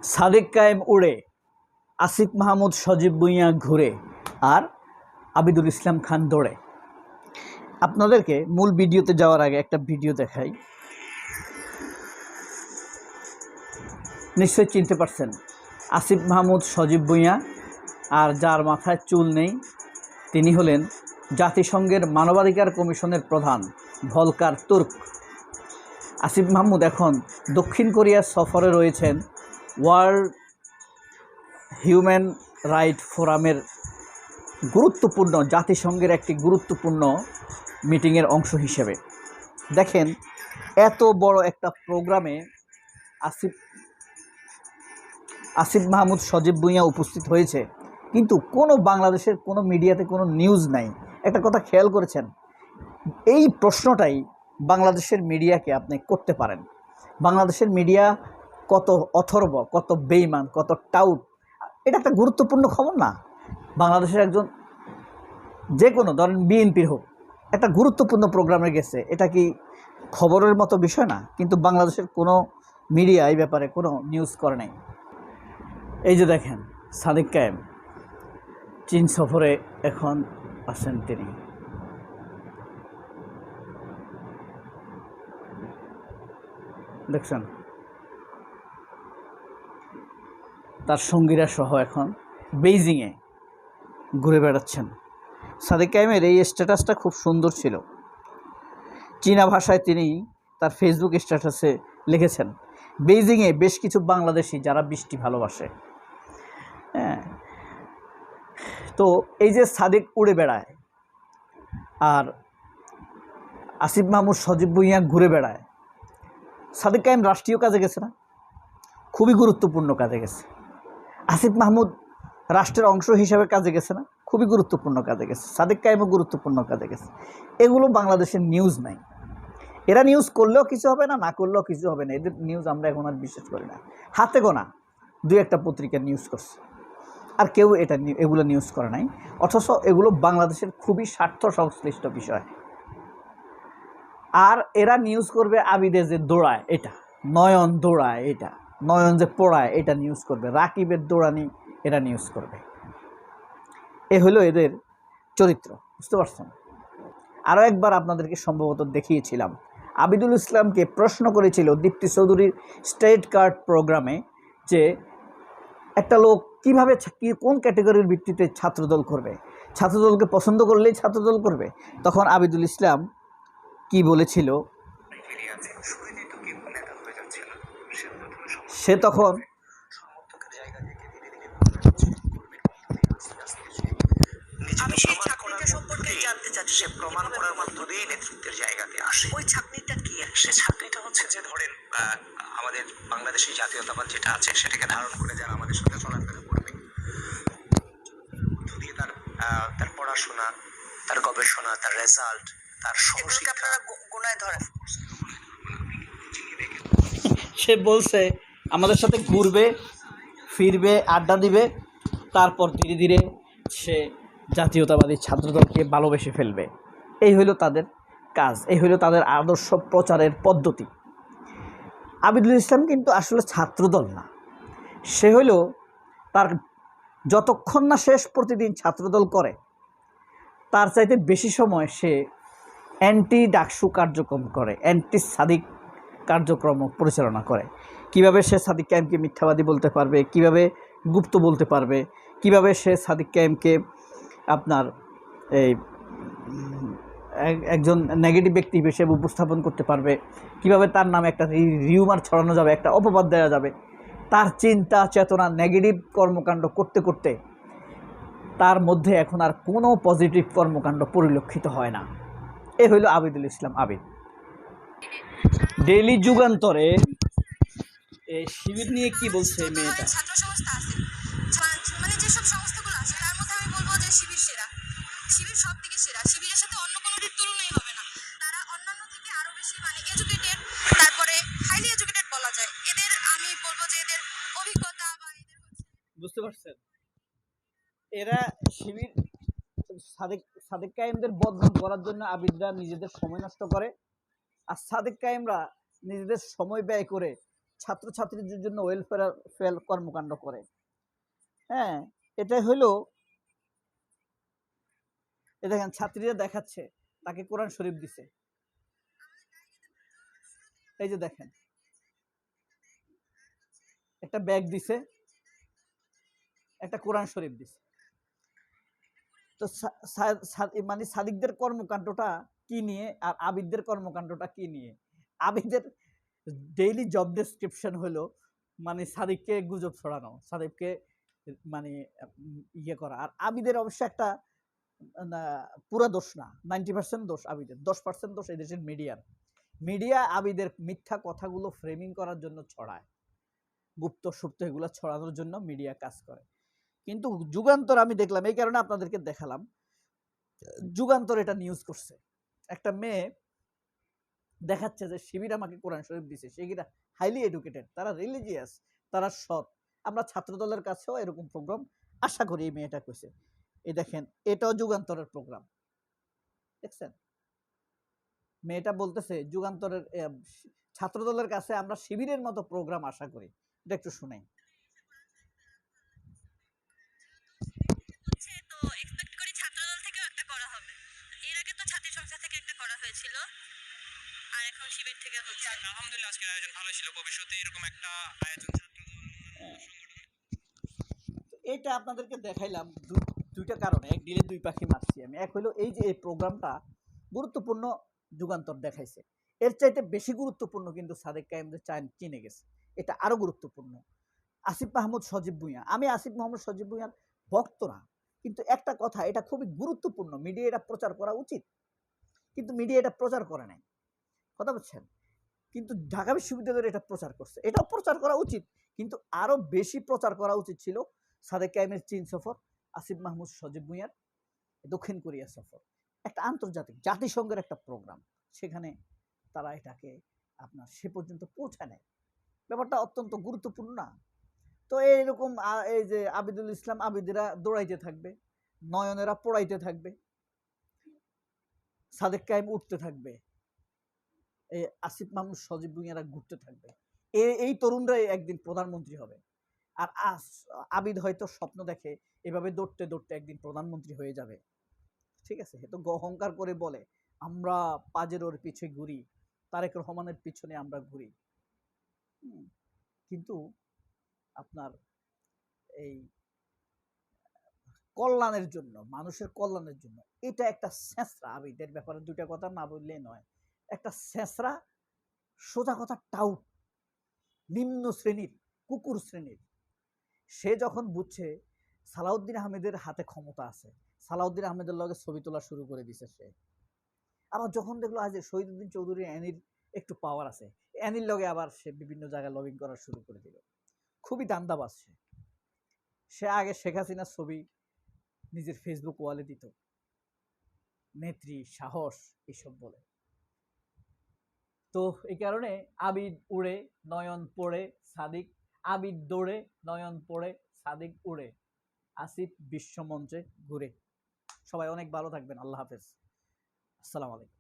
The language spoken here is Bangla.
সাদেক কায়েম উড়ে, আসিফ মাহমুদ সজীব ভুঁইয়া ঘুরে, আর আবিদুল ইসলাম খান দৌড়ে। আপনাদেরকে মূল ভিডিওতে যাওয়ার আগে একটা ভিডিও দেখাই। নিশ্চয়ই চিনতে পারছেন আসিফ মাহমুদ সজীব ভুঁইয়া, আর যার মাথায় চুল নেই তিনি হলেন জাতিসংঘের মানবাধিকার কমিশনের প্রধান ভলকার তুর্ক। আসিফ মাহমুদ এখন দক্ষিণ কোরিয়া সফরে রয়েছেন ওয়ার্ল্ড হিউম্যান রাইট ফোরামের গুরুত্বপূর্ণ, জাতিসংঘের একটি গুরুত্বপূর্ণ মিটিংয়ের অংশ হিসেবে। দেখেন, এত বড় একটা প্রোগ্রামে আসিফ মাহমুদ সজীব ভুঁইয়া উপস্থিত হয়েছে, কিন্তু কোনো বাংলাদেশের কোনো মিডিয়াতে কোনো নিউজ নাই। একটা কথা খেয়াল করেছেন? এই প্রশ্নটাই বাংলাদেশের মিডিয়াকে আপনি করতে পারেন। বাংলাদেশের মিডিয়া কত অথর্ব, কত বেইমান, কত টাউট। এটা একটা গুরুত্বপূর্ণ খবর না? বাংলাদেশের একজন, যে কোনো ধরেন বিএনপির হোক, একটা গুরুত্বপূর্ণ প্রোগ্রামে গেছে, এটা কি খবরের মতো বিষয় না? কিন্তু বাংলাদেশের কোনো মিডিয়া এই ব্যাপারে কোনো নিউজ করে নাই। এই যে দেখেন, সাদেক কায়েম চীন সফরে এখন আছেন তিনি। দেখছেন, তার সঙ্গীরা সহ এখন বেইজিংয়ে ঘুরে বেড়াচ্ছেন। সাদেক কায়েমের এই স্ট্যাটাসটা খুব সুন্দর ছিল। চীনা ভাষায় তিনি তার ফেসবুক স্ট্যাটাসে লিখেছেন, বেইজিংয়ে বেশ কিছু বাংলাদেশি যারা বৃষ্টি ভালোবাসে। হ্যাঁ, তো এই যে সাদেক উড়ে বেড়ায় আর আসিফ মাহমুদ সজীব ভুঁইয়া ঘুরে বেড়ায়, সাদেক কায়েম রাষ্ট্রীয় কাজে গেছে না? খুবই গুরুত্বপূর্ণ কাজে গেছে। আসিফ মাহমুদ রাষ্ট্রের অংশ হিসাবে কাজে গেছে না? খুবই গুরুত্বপূর্ণ কাজে গেছে। সাদেক কায়েমও গুরুত্বপূর্ণ কাজে গেছে। এগুলো বাংলাদেশের নিউজ নাই। এরা নিউজ করলেও কিছু হবে না, না করলেও কিছু হবে না। এদের নিউজ আমরা এখন আর বিশ্বাস করি না। হাতে গোনা দুই একটা পত্রিকা নিউজ করছে, আর কেউ এগুলো নিউজ করে নাই। অথচ এগুলো বাংলাদেশের খুবই স্বার্থ সংশ্লিষ্ট বিষয়। আর এরা নিউজ করবে আবিদে যে দৌড়ায়, এটা নয়ন দৌড়ায়, এটা নয়ন যে পড়ায়, এটা নিউজ করবে। রাকিবের দৌড়ানি এরা নিউজ করবে। এ হলো এদের চরিত্র, বুঝতে পারছেন? আরও একবার আপনাদেরকে সম্ভবত দেখিয়েছিলাম, আবিদুল ইসলামকে প্রশ্ন করেছিল দীপ্তি চৌধুরীর স্টেট কার্ড প্রোগ্রামে যে একটা লোক কীভাবে, কোন ক্যাটাগরির ভিত্তিতে ছাত্রদল করবে, ছাত্রদলকে পছন্দ করলেই ছাত্রদল করবে। তখন আবিদুল ইসলাম কি বলেছিল, সে তখন আমি সেই ছাকনিটা সম্পর্কে জানতে চাচ্ছি। সে প্রমাণ করার মাধ্যমেই নেতৃত্বের জায়গাতে আসে। ওই ছাকনিটা কি? সে ছাকনিটা হচ্ছে যে ধরেন আমাদের বাংলাদেশী জাতীয়তাবাদ যেটা আছে সেটাকে ধারণ করে যারা আমাদের সাথে চলাফেরা করবে, দিয়ে তার পড়াশোনা, তার গবেষণা, তার রেজাল্ট, তার সহশিক্ষা আপনারা গোনায় ধরেন। সে বলছে আমাদের সাথে ঘুরবে ফিরবে, আড্ডা দিবে, তারপর ধীরে ধীরে সে জাতীয়তাবাদী ছাত্রদলকে ভালোবেসে ফেলবে। এই হইল তাদের কাজ, এই হইল তাদের আদর্শ প্রচারের পদ্ধতি। আবিদুল ইসলাম কিন্তু আসলে ছাত্রদল না, সে হইল তার যতক্ষণ না শেষ প্রতিদিন ছাত্রদল করে, তার চাইতে বেশি সময় সে অ্যান্টি ডাকসু কার্যক্রম করে, অ্যান্টি সাদিক কার্যক্রম পরিচালনা করে। কিভাবে সে সাদিক কায়েমকে মিথ্যাবাদী বলতে পারবে, কিভাবে গুপ্ত বলতে পারবে, কিভাবে সে সাদিক কায়েমকে আপনার এই একজন নেগেটিভ ব্যক্তি হিসেবে উপস্থাপন করতে পারবে, কিভাবে তার নামে একটা রিউমার ছড়ানো যাবে, একটা অপবাদ দেওয়া যাবে। তার চিন্তা চেতনা নেগেটিভ কর্মকাণ্ড করতে করতে তার মধ্যে এখন আর কোনো পজিটিভ কর্মকাণ্ড পরিলক্ষিত হয় না। এ হইল আবিদুল ইসলাম আবিদ। ডেইলি যুগান্তরে এই শিবির নিয়ে কি বলছে মেয়েটা? ছাত্র সংস্থা আছে, মানে যেসব সংস্থাগুলো আছে তার মধ্যে আমি বলবো যে শিবির সেরা। শিবির সব থেকে সেরা। শিবিরের সাথে অন্য কোনোটির তুলনাই হবে না। তারা অন্যান্য থেকে আরো বেশি মানে এডুকেটেড, তারপরে হাইলি এডুকেটেড বলা যায়। এদের আমি বলবো যে এদের অভিজ্ঞতা বা এদের হচ্ছে, বুঝতে পারছেন, এরা শিবির সাদেক কায়েমদের বদনাম করার জন্য আবিদরা নিজেদের সময় নষ্ট করে, আর সাদেক কায়েমরা নিজেদের সময় ব্যয় করে ছাত্রছাত্রীদের জন্য ওয়েলফেয়ার কর্মকাণ্ড করে। হ্যাঁ, এটাই হলো, এ দেখেন ছাত্রীরা দেখাচ্ছে তাকে কোরআন শরীফ দিছে, এই যে দেখেন একটা ব্যাগ দিছে, একটা কোরআন শরীফ দিছে। তো মানে সাদিকদের কর্মকাণ্ডটা কি নিয়ে আর আবিদদের কর্মকাণ্ডটা কি নিয়ে? আবিদের ডেইলি জব ডেসক্রিপশন হলো মানে সাদিককে গুজব ছড়ানো, সাদিককে মানে ইয়ে করা। আর আবিদের অবশ্য একটা পুরা দোষ না, 90% দোষ আবিদের, 10% দোষ এদেশের মিডিয়া আবিদের মিথ্যা কথাগুলো ফ্রেমিং করার জন্য ছড়ায়, গুপ্ত সুপ্ত এগুলো ছড়ানোর জন্য মিডিয়া কাজ করে। কিন্তু যুগান্তর আমি দেখলাম, এই কারণে আপনাদেরকে দেখালাম, যুগান্তর এটা নিউজ করছে, একটা মেয়ে দেখাচ্ছে যে শিবির আমাকে কোরআন শরীফ দিছে, সেগুলা হাইলি এডুকেটেড, তারা রিলিজিয়াস, তারা সৎ। আমরা ছাত্রদলের কাছেও এরকম প্রোগ্রাম আশা করি, এই মেয়েটা কইছে। এই দেখেন এটাও যুগান্তরের প্রোগ্রাম, দেখছেন? মেয়েটা বলতেছে যুগান্তরের ছাত্রদলের কাছে আমরা শিবিরের মতো প্রোগ্রাম আশা করি। এটা একটু শুনাই। তো এক্সপেক্ট করি ছাত্রদল থেকেও একটা করা হবে। এর আগে তো ছাত্রী সংস্থা থেকে একটা করা হয়েছিল, আর এখন শিবির থেকে হচ্ছে। আলহামদুলিল্লাহ আজকের আয়োজন ভালো ছিল, ভবিষ্যতে এরকম একটা আয়োজন এটা আপনাদেরকে দেখাইলাম দুইটা কারণে, এক ডিলে দুই পাখি মারছি আমি। এক হলো এই যে এই প্রোগ্রামটা গুরুত্বপূর্ণ, যুগান্তর দেখাইছে। এর চাইতে বেশি গুরুত্বপূর্ণ কিন্তু সাদেক কায়েমদের চিনে গেছে, এটা আরো গুরুত্বপূর্ণ। আসিফ মাহমুদ সজীব ভুঁইয়া, আমি আসিফ মাহমুদ সজীব ভুঁইয়ার ভক্ত না, কিন্তু একটা কথা, এটা খুবই গুরুত্বপূর্ণ, মিডিয়া এটা প্রচার করা উচিত, কিন্তু মিডিয়া এটা প্রচার করে নাই, কথা বুঝছেন? কিন্তু ঢাকা বিশ্ববিদ্যালয়ের এটা প্রচার করছে, এটাও প্রচার করা উচিত, কিন্তু আরো বেশি প্রচার করা উচিত ছিল সাদেক কায়েমের চীন সফর, আসিফ মাহমুদ সজীব ভুঁইয়ার দক্ষিণ কোরিয়া সফর, একটা আন্তর্জাতিক জাতিসংঘের একটা প্রোগ্রাম, সেখানে তারা এটাকে আপনার সে পর্যন্ত পৌঁছায় নেয়। ব্যাপারটা অত্যন্ত গুরুত্বপূর্ণ না? তো এইরকম এই যে আবিদুল ইসলাম আবিদেরা দৌড়াইতে থাকবে, নয়নেরা পড়াইতে থাকবে, সাদেক কায়েম উঠতে থাকবে, এই আসিফ মাহমুদ সজীব ভুঁইয়ারা ঘুরতে থাকবে, এই তরুণরাই একদিন প্রধানমন্ত্রী হবে। আর আবিদ হয়তো স্বপ্ন দেখে এভাবে দৌড়তে দৌড়তে একদিন প্রধানমন্ত্রী হয়ে যাবে, ঠিক আছে? তো অহংকার করে বলে আমরা পাজেরোর পিছে ঘুরি, তারেক রহমানের পিছনে আমরা ঘুরি। কিন্তু আপনার এই কল্যাণের জন্য, মানুষের কল্যাণের জন্য, এটা একটা ছেঁচড়া। আবিদের ব্যাপারে দুইটা কথা না বললেই নয়, একটা ছেঁচড়া, সোজা কথা টাউট, নিম্ন শ্রেণীর, কুকুর শ্রেণীর। সে যখন বুঝছে সালাউদ্দিন আহমেদের হাতে ক্ষমতা আছে, সালাউদ্দিন আহমেদের লগে ছবি তোলা শুরু করে দিছে সে। আবার যখন দেখলো আজ শহীদুদ্দিন চৌধুরী অ্যানির একটু পাওয়ার আছে, অ্যানির লগে আবার সে বিভিন্ন জায়গায় লবিং করা শুরু করে দিল। খুবই দান্দাবাজ সে আগে শেখ হাসিনার ছবি নিজের ফেসবুক ওয়ালে দিত, নেত্রী, সাহস, এসব বলে। তো এই কারণে আবিদ উড়ে নয়ন পড়ে সাদিক, আবিদ দৌড়ে নয়ন পড়ে সাদিক উড়ে, আসিফ বিশ্বমঞ্চে ঘুরে। সবাই অনেক ভালো থাকবেন, আল্লাহ হাফেজ, আসসালামু আলাইকুম।